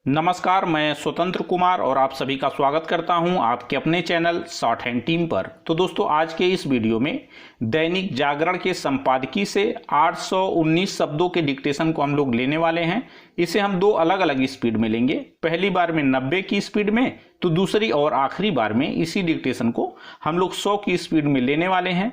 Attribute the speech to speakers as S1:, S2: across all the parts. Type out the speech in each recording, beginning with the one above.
S1: नमस्कार, मैं स्वतंत्र कुमार और आप सभी का स्वागत करता हूं आपके अपने चैनल शॉर्ट हैंड टीम पर। तो दोस्तों, आज के इस वीडियो में दैनिक जागरण के संपादकीय से 819 शब्दों के डिक्टेशन को हम लोग लेने वाले हैं। इसे हम दो अलग अलग स्पीड में लेंगे, पहली बार में 90 की स्पीड में, तो दूसरी और आखिरी बार में इसी डिक्टेशन को हम लोग 100 की स्पीड में लेने वाले हैं।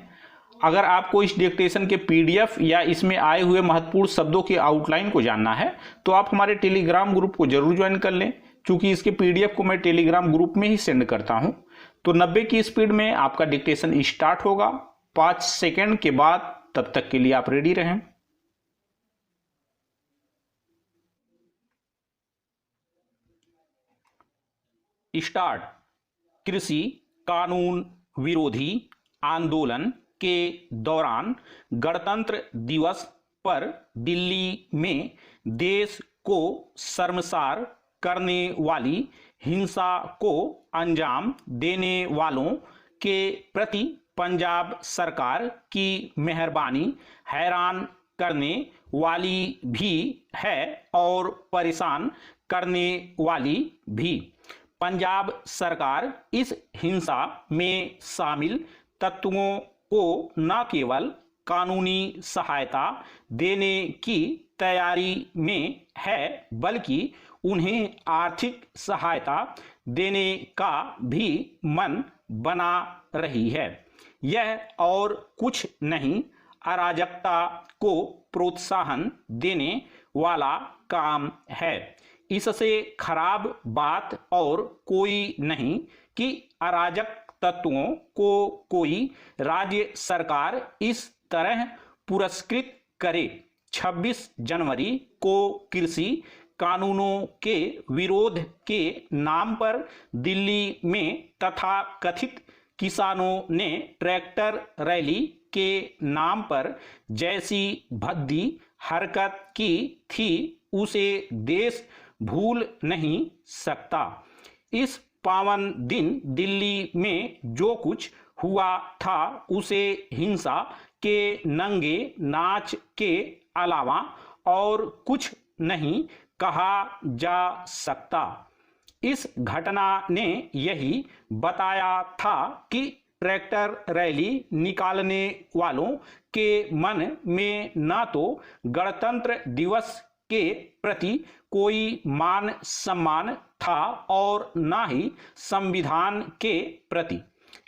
S1: अगर आपको इस डिक्टेशन के पीडीएफ या इसमें आए हुए महत्वपूर्ण शब्दों के आउटलाइन को जानना है तो आप हमारे टेलीग्राम ग्रुप को जरूर ज्वाइन कर लें, क्योंकि इसके पीडीएफ को मैं टेलीग्राम ग्रुप में ही सेंड करता हूं। तो 90 की स्पीड में आपका डिक्टेशन स्टार्ट होगा 5 सेकेंड के बाद। तब तक के लिए आप रेडी रहें। स्टार्ट। कृषि कानून विरोधी आंदोलन के दौरान गणतंत्र दिवस पर दिल्ली में देश को शर्मसार करने वाली हिंसा को अंजाम देने वालों के प्रति पंजाब सरकार की मेहरबानी हैरान करने वाली भी है और परेशान करने वाली भी। पंजाब सरकार इस हिंसा में शामिल तत्वों को न केवल कानूनी सहायता देने की तैयारी में है, बल्कि उन्हें आर्थिक सहायता देने का भी मन बना रही है। यह और कुछ नहीं, अराजकता को प्रोत्साहन देने वाला काम है। इससे खराब बात और कोई नहीं कि अराजक तत्वों को कोई राज्य सरकार इस तरह पुरस्कृत करे। 26 जनवरी को कृषि कानूनों के विरोध के नाम पर दिल्ली में तथाकथित किसानों ने ट्रैक्टर रैली के नाम पर जैसी भद्दी हरकत की थी, उसे देश भूल नहीं सकता। इस पावन दिन दिल्ली में जो कुछ हुआ था उसे हिंसा के नंगे नाच के अलावा और कुछ नहीं कहा जा सकता। इस घटना ने यही बताया था कि ट्रैक्टर रैली निकालने वालों के मन में न तो गणतंत्र दिवस के प्रति कोई मान सम्मान था और न ही संविधान के प्रति।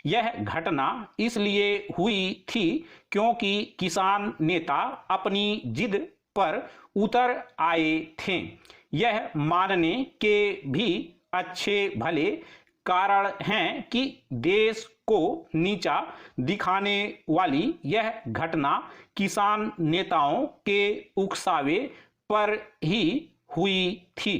S1: यह घटना इसलिए हुई थी क्योंकि किसान नेता अपनी जिद पर उतर आए थे। यह मानने के भी अच्छे भले कारण हैं कि देश को नीचा दिखाने वाली यह घटना किसान नेताओं के उकसावे पर ही हुई थी।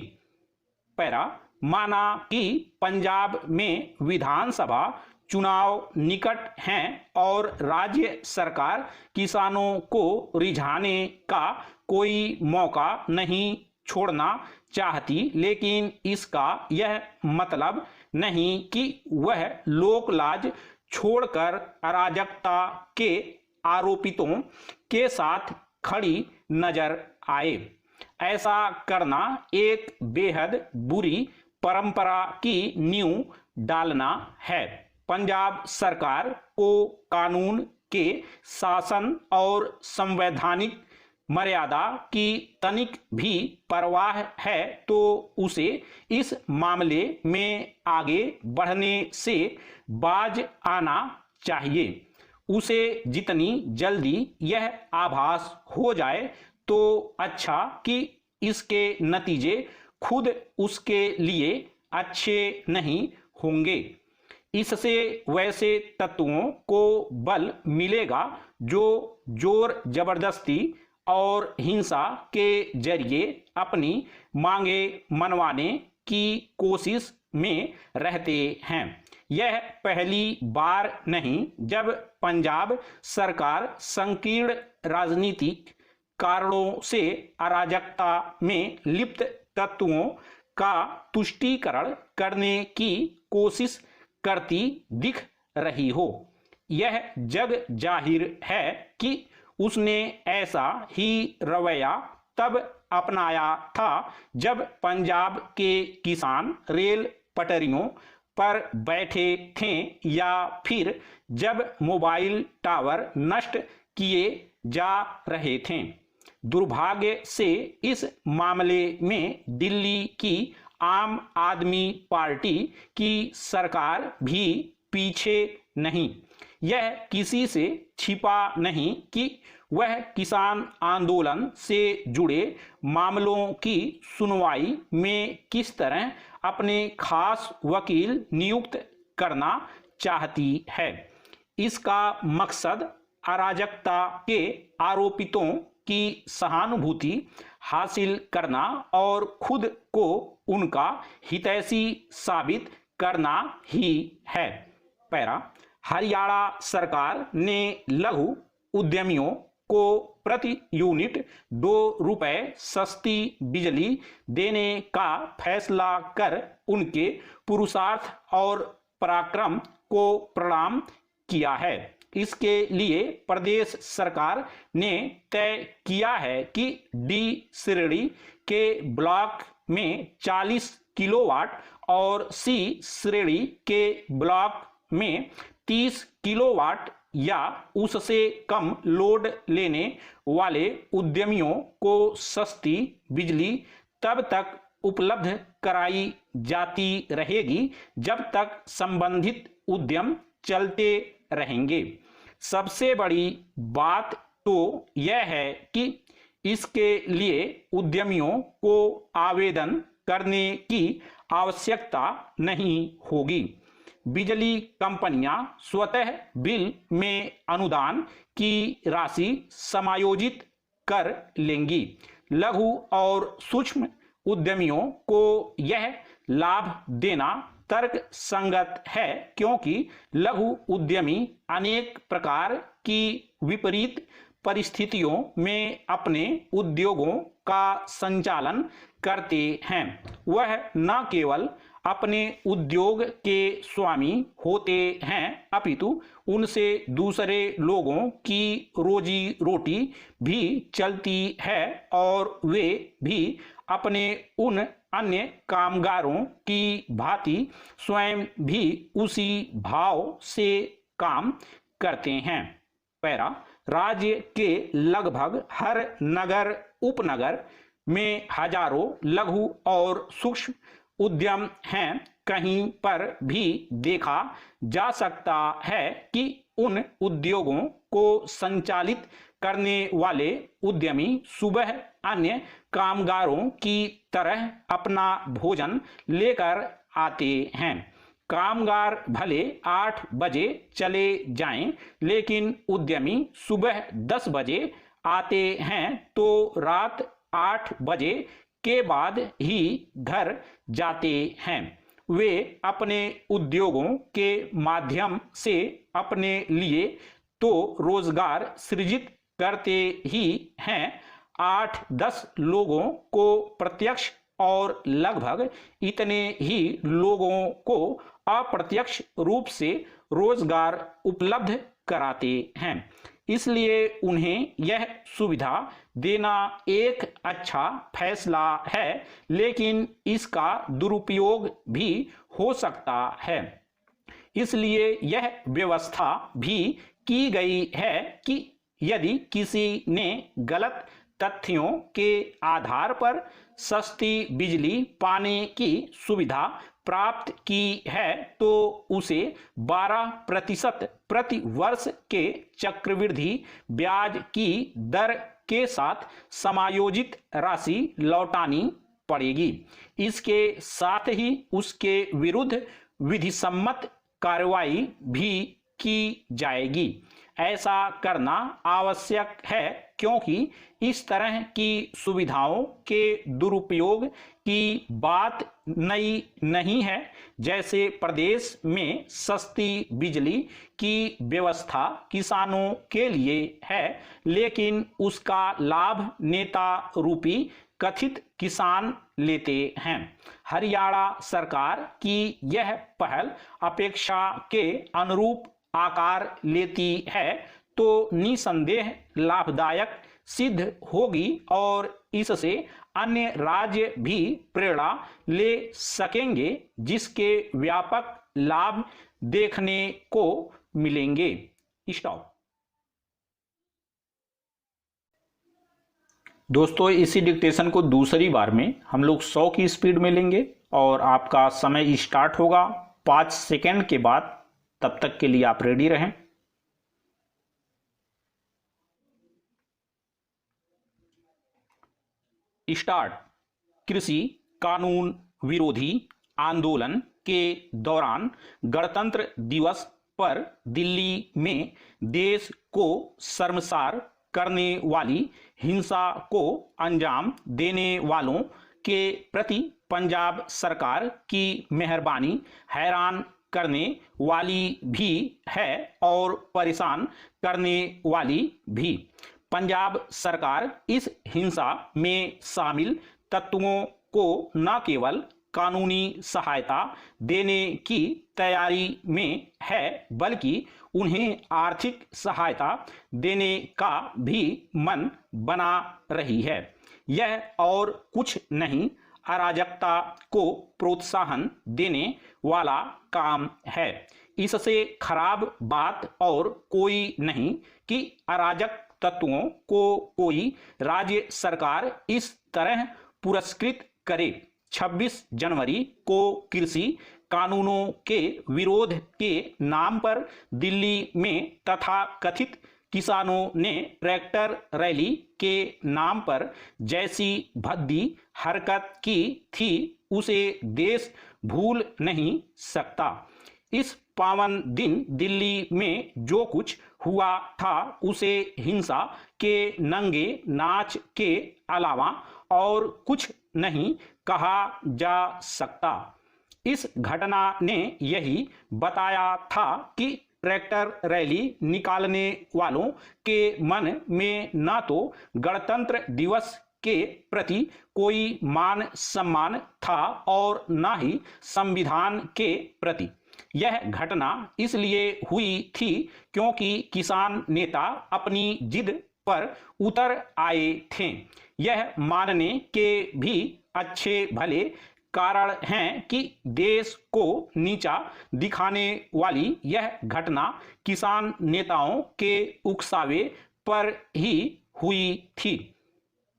S1: पैरा माना कि पंजाब में विधानसभा चुनाव निकट हैं और राज्य सरकार किसानों को रिझाने का कोई मौका नहीं छोड़ना चाहती, लेकिन इसका यह मतलब नहीं कि वह लोकलाज छोड़कर अराजकता के आरोपितों के साथ खड़ी नजर आए। ऐसा करना एक बेहद बुरी परंपरा की नींव डालना है। पंजाब सरकार को कानून के शासन और संवैधानिक मर्यादा की तनिक भी परवाह है तो उसे इस मामले में आगे बढ़ने से बाज आना चाहिए। उसे जितनी जल्दी यह आभास हो जाए तो अच्छा कि इसके नतीजे खुद उसके लिए अच्छे नहीं होंगे। इससे वैसे तत्वों को बल मिलेगा जो जोर जबरदस्ती और हिंसा के जरिए अपनी मांगे मनवाने की कोशिश में रहते हैं। यह पहली बार नहीं जब पंजाब सरकार संकीर्ण राजनीतिक कारणों से अराजकता में लिप्त तत्वों का तुष्टीकरण करने की कोशिश करती दिख रही हो। यह जग जाहिर है कि उसने ऐसा ही रवैया तब अपनाया था जब पंजाब के किसान रेल पटरियों पर बैठे थे या फिर जब मोबाइल टावर नष्ट किए जा रहे थे। दुर्भाग्य से इस मामले में दिल्ली की आम आदमी पार्टी की सरकार भी पीछे नहीं। यह किसी से छिपा नहीं कि वह किसान आंदोलन से जुड़े मामलों की सुनवाई में किस तरह अपने खास वकील नियुक्त करना चाहती है। इसका मकसद अराजकता के आरोपितों की सहानुभूति हासिल करना और खुद को उनका हितैषी साबित करना ही है। पैरा, हरियाणा सरकार ने लघु उद्यमियों को प्रति यूनिट 2 रुपए सस्ती बिजली देने का फैसला कर उनके पुरुषार्थ और पराक्रम को प्रणाम किया है। इसके लिए प्रदेश सरकार ने तय किया है कि डी श्रेणी के ब्लॉक में 40 किलोवाट और सी श्रेणी के ब्लॉक में 30 किलोवाट या उससे कम लोड लेने वाले उद्यमियों को सस्ती बिजली तब तक उपलब्ध कराई जाती रहेगी जब तक संबंधित उद्यम चलते रहेंगे। सबसे बड़ी बात तो यह है कि इसके लिए उद्यमियों को आवेदन करने की आवश्यकता नहीं होगी। बिजली कंपनियां स्वतः बिल में अनुदान की राशि समायोजित कर लेंगी। लघु और सूक्ष्म उद्यमियों को यह लाभ देना तर्क संगत है क्योंकि लघु उद्यमी अनेक प्रकार की विपरीत परिस्थितियों में अपने उद्योगों का संचालन करते हैं। वह न केवल अपने उद्योग के स्वामी होते हैं अपितु उनसे दूसरे लोगों की रोजी रोटी भी चलती है और वे भी अपने उन अन्य कामगारों की भांति स्वयं भी उसी भाव से काम करते हैं। पैरा, राज्य के लगभग हर नगर उपनगर में हजारों लघु और सूक्ष्म उद्यम हैं। कहीं पर भी देखा जा सकता है कि उन उद्योगों को संचालित करने वाले उद्यमी सुबह अन्य कामगारों की तरह अपना भोजन लेकर आते हैं। कामगार भले 8 बजे चले जाएं, लेकिन उद्यमी सुबह 10 बजे आते हैं तो रात 8 बजे के बाद ही घर जाते हैं। वे अपने उद्योगों के माध्यम से अपने लिए तो रोजगार सृजित करते ही हैं, 8-10 लोगों को प्रत्यक्ष और लगभग इतने ही लोगों को अप्रत्यक्ष रूप से रोजगार उपलब्ध कराते हैं। इसलिए उन्हें यह सुविधा देना एक अच्छा फैसला है, लेकिन इसका दुरुपयोग भी हो सकता है। इसलिए यह व्यवस्था भी की गई है कि यदि किसी ने गलत तथ्यों के आधार पर सस्ती बिजली पाने की सुविधा प्राप्त की है तो उसे 12% प्रति वर्ष के चक्रवृद्धि ब्याज की दर के साथ समायोजित राशि लौटानी पड़ेगी। इसके साथ ही उसके विरुद्ध विधिसम्मत कार्रवाई भी की जाएगी। ऐसा करना आवश्यक है क्योंकि इस तरह की सुविधाओं के दुरुपयोग की बात नई नहीं है। जैसे प्रदेश में सस्ती बिजली की व्यवस्था किसानों के लिए है, लेकिन उसका लाभ नेता रूपी कथित किसान लेते हैं। हरियाणा सरकार की यह पहल अपेक्षा के अनुरूप आकार लेती है तो निसंदेह लाभदायक सिद्ध होगी और इससे अन्य राज्य भी प्रेरणा ले सकेंगे, जिसके व्यापक लाभ देखने को मिलेंगे। स्टॉप। दोस्तों, इसी डिक्टेशन को दूसरी बार में हम लोग 100 की स्पीड में लेंगे और आपका समय स्टार्ट होगा 5 सेकेंड के बाद। तब तक के लिए आप रेडी रहें। स्टार्ट। कृषि कानून विरोधी आंदोलन के दौरान गणतंत्र दिवस पर दिल्ली में देश को शर्मसार करने वाली हिंसा को अंजाम देने वालों के प्रति पंजाब सरकार की मेहरबानी हैरान करने वाली भी है और परेशान करने वाली भी। पंजाब सरकार इस हिंसा में शामिल तत्वों को न केवल कानूनी सहायता देने की तैयारी में है, बल्कि उन्हें आर्थिक सहायता देने का भी मन बना रही है। यह और कुछ नहीं, अराजकता को प्रोत्साहन देने वाला काम है। इससे खराब बात और कोई नहीं कि अराजक तत्वों को कोई राज्य सरकार इस तरह पुरस्कृत करे। 26 जनवरी को कृषि कानूनों के विरोध के नाम पर दिल्ली में तथाकथित किसानों ने ट्रैक्टर रैली के नाम पर जैसी भद्दी हरकत की थी, उसे देश भूल नहीं सकता। इस पावन दिन दिल्ली में जो कुछ हुआ था, उसे हिंसा के नंगे नाच के अलावा और कुछ नहीं कहा जा सकता। इस घटना ने यही बताया था कि ट्रैक्टर रैली निकालने वालों के मन में न तो गणतंत्र दिवस के प्रति कोई मान सम्मान था और न ही संविधान के प्रति। यह घटना इसलिए हुई थी क्योंकि किसान नेता अपनी जिद पर उतर आए थे। यह मानने के भी अच्छे भले कारण हैं कि देश को नीचा दिखाने वाली यह घटना किसान नेताओं के उकसावे पर ही हुई थी।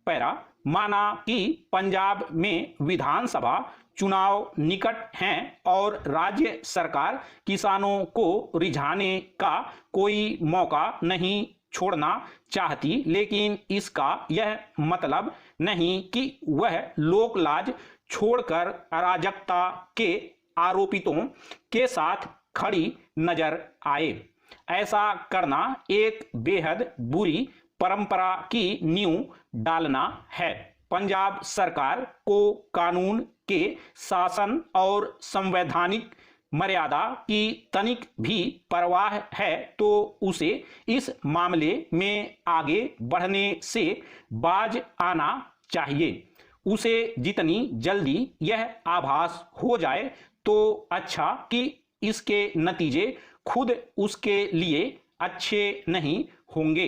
S1: पैरा माना कि पंजाब में विधानसभा चुनाव निकट हैं और राज्य सरकार किसानों को रिझाने का कोई मौका नहीं छोड़ना चाहती, लेकिन इसका यह मतलब नहीं कि वह लोक लाज छोड़कर अराजकता के आरोपितों के साथ खड़ी नजर आए। ऐसा करना एक बेहद बुरी परंपरा की नींव डालना है। पंजाब सरकार को कानून के शासन और संवैधानिक मर्यादा की तनिक भी परवाह है तो उसे इस मामले में आगे बढ़ने से बाज आना चाहिए। उसे जितनी जल्दी यह आभास हो जाए तो अच्छा कि इसके नतीजे खुद उसके लिए अच्छे नहीं होंगे।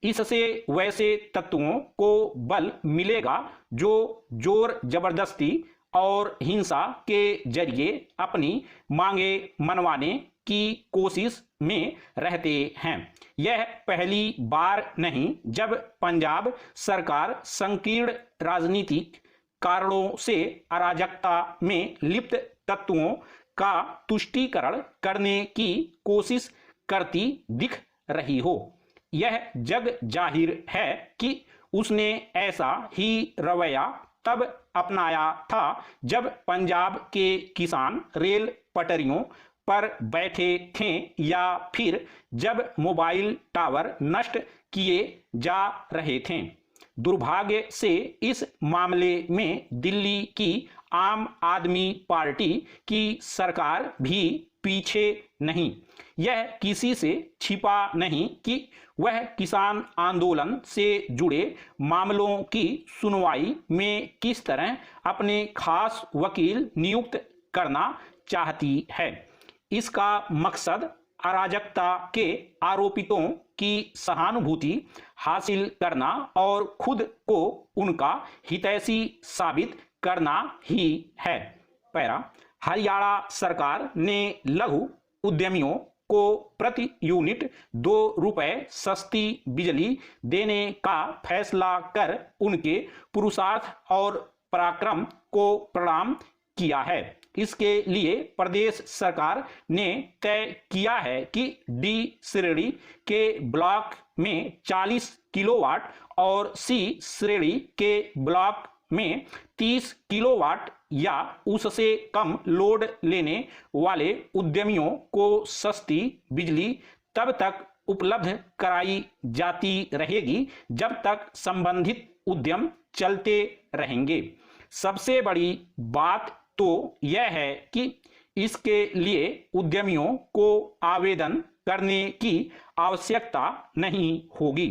S1: इससे वैसे तत्वों को बल मिलेगा जो जोर जबरदस्ती और हिंसा के जरिए अपनी मांगे मनवाने की कोशिश में रहते हैं। यह पहली बार नहीं जब पंजाब सरकार संकीर्ण राजनीतिक कारणों से अराजकता में लिप्त तत्वों का तुष्टीकरण करने की कोशिश करती दिख रही हो। यह जग जाहिर है कि उसने ऐसा ही रवैया तब अपनाया था जब पंजाब के किसान रेल पटरियों पर बैठे थे या फिर जब मोबाइल टावर नष्ट किए जा रहे थे। दुर्भाग्य से इस मामले में दिल्ली की आम आदमी पार्टी की सरकार भी पीछे नहीं। यह किसी से छिपा नहीं कि वह किसान आंदोलन से जुड़े मामलों की सुनवाई में किस तरह अपने खास वकील नियुक्त करना चाहती है। इसका मकसद अराजकता के आरोपितों की सहानुभूति हासिल करना और खुद को उनका हितैषी साबित करना ही है। पैरा, हरियाणा सरकार ने लघु उद्यमियों को प्रति यूनिट 2 रुपए सस्ती बिजली देने का फैसला कर उनके पुरुषार्थ और पराक्रम को प्रणाम किया है। इसके लिए प्रदेश सरकार ने तय किया है कि डी श्रेणी के ब्लॉक में 40 किलोवाट और सी श्रेणी के ब्लॉक में 30 किलोवाट या उससे कम लोड लेने वाले उद्यमियों को सस्ती बिजली तब तक उपलब्ध कराई जाती रहेगी जब तक संबंधित उद्यम चलते रहेंगे। सबसे बड़ी बात तो यह है कि इसके लिए उद्यमियों को आवेदन करने की आवश्यकता नहीं होगी।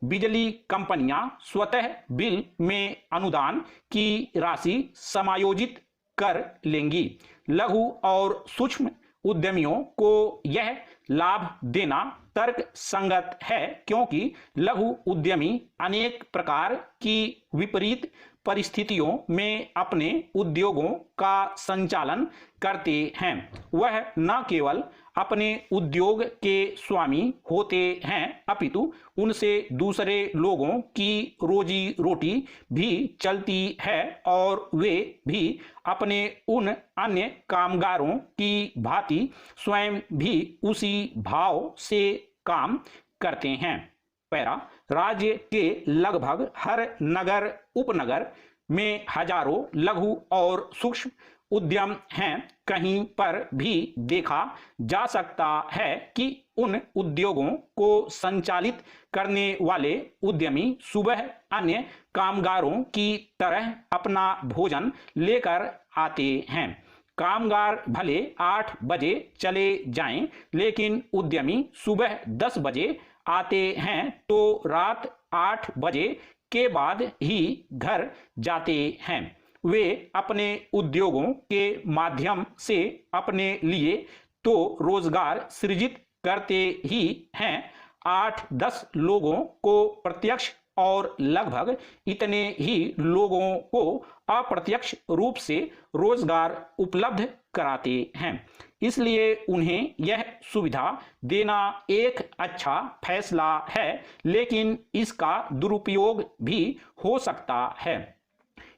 S1: बिजली कंपनियां स्वतः बिल में अनुदान की राशि समायोजित कर लेंगी। लघु और सूक्ष्म उद्यमियों को यह लाभ देना तर्क संगत है, क्योंकि लघु उद्यमी अनेक प्रकार की विपरीत परिस्थितियों में अपने उद्योगों का संचालन करते हैं। वह न केवल अपने उद्योग के स्वामी होते हैं, अपितु उनसे दूसरे लोगों की रोजी रोटी भी चलती है और वे भी अपने उन अन्य कामगारों की भांति स्वयं भी उसी भाव से काम करते हैं। पैरा, राज्य के लगभग हर नगर उपनगर में हजारों लघु और सूक्ष्म उद्यम हैं। कहीं पर भी देखा जा सकता है कि उन उद्योगों को संचालित करने वाले उद्यमी सुबह अन्य कामगारों की तरह अपना भोजन लेकर आते हैं। कामगार भले 8 बजे चले जाएं, लेकिन उद्यमी सुबह 10 बजे आते हैं तो रात 8 बजे के बाद ही घर जाते हैं। वे अपने उद्योगों के माध्यम से अपने लिए तो रोजगार सृजित करते ही हैं, 8-10 लोगों को प्रत्यक्ष और लगभग इतने ही लोगों को अप्रत्यक्ष रूप से रोजगार उपलब्ध कराते हैं। इसलिए उन्हें यह सुविधा देना एक अच्छा फैसला है, लेकिन इसका दुरुपयोग भी हो सकता है।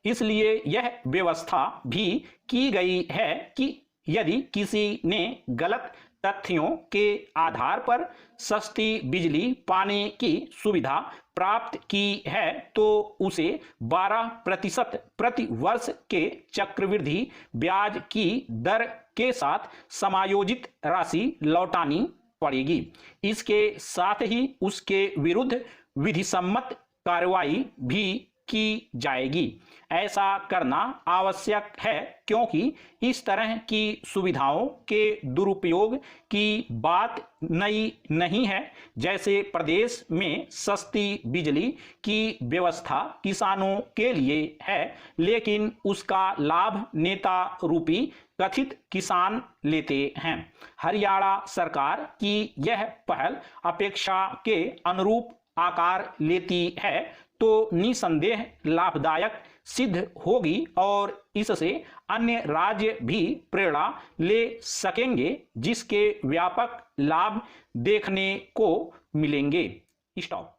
S1: इसलिए यह व्यवस्था भी की गई है कि यदि किसी ने गलत तथ्यों के आधार पर सस्ती बिजली पाने की सुविधा प्राप्त की है तो उसे 12% प्रति वर्ष के चक्रवृद्धि ब्याज की दर के साथ समायोजित राशि लौटानी पड़ेगी। इसके साथ ही उसके विरुद्ध विधिसम्मत कार्रवाई भी की जाएगी। ऐसा करना आवश्यक है, क्योंकि इस तरह की सुविधाओं के दुरुपयोग की बात नई नहीं है। जैसे प्रदेश में सस्ती बिजली की व्यवस्था किसानों के लिए है, लेकिन उसका लाभ नेता रूपी कथित किसान लेते हैं। हरियाणा सरकार की यह पहल अपेक्षा के अनुरूप आकार लेती है तो निसंदेह लाभदायक सिद्ध होगी और इससे अन्य राज्य भी प्रेरणा ले सकेंगे, जिसके व्यापक लाभ देखने को मिलेंगे। स्टॉप।